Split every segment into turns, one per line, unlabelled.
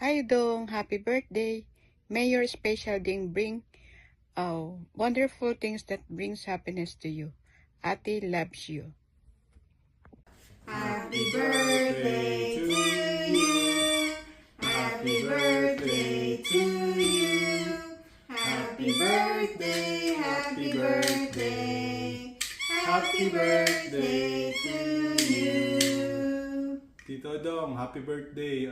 Hi Dong, happy birthday. May your special day bring wonderful things that brings happiness to you. Ate loves you.
Happy birthday to you. Happy birthday to you. Happy birthday, happy birthday. Happy birthday to you.
Tito Dong, happy birthday.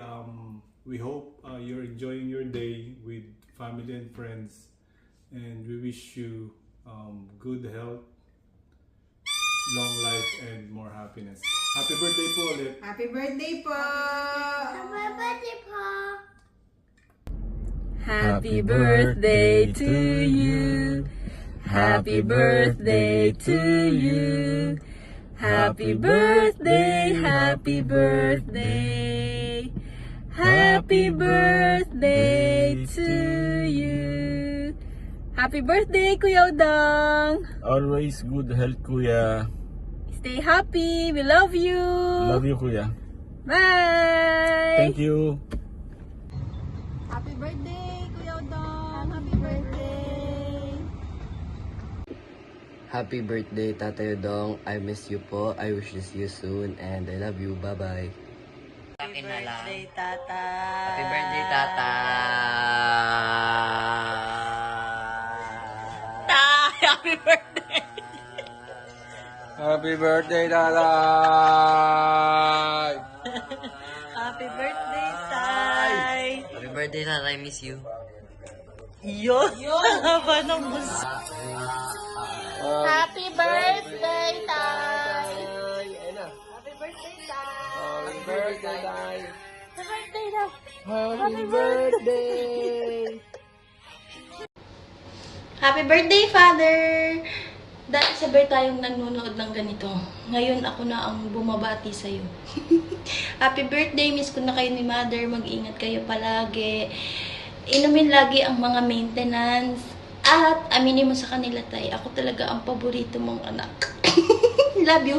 We hope you're enjoying your day with family and friends, and we wish you good health, long life, and more happiness. Happy birthday po ulit.
Happy birthday po.
Happy birthday po.
Happy birthday to you. Happy birthday to you. Happy birthday, happy birthday. Happy birthday to you. Happy birthday, Kuya Udang.
Always good health, Kuya.
Stay happy. We love you.
Love you, Kuya.
Bye.
Thank you.
Happy birthday, Kuya Udang. Happy birthday.
Happy birthday, Tatay Udong. I miss you po. I wish to see you soon and I love you. Bye-bye.
Happy birthday, Tata.
Happy birthday, Tata.
Happy birthday.
Happy birthday, Tata.
Happy birthday, Tay.
Happy birthday, Tata. I miss you.
Yun. Haba ng gusto. Happy birthday, Tay. Happy birthday, Tay.
Happy birthday, Tay.
Happy birthday daw.
Happy birthday.
Happy birthday, Father! Dati sabay tayong nanonood ng ganito. Ngayon ako na ang bumabati sa'yo. Happy birthday! Miss ko na kayo ni Mother. Mag-ingat kayo palagi. Inumin lagi ang mga maintenance. At aminin mo sa kanila, Tay. Ako talaga ang paborito mong anak. Love you!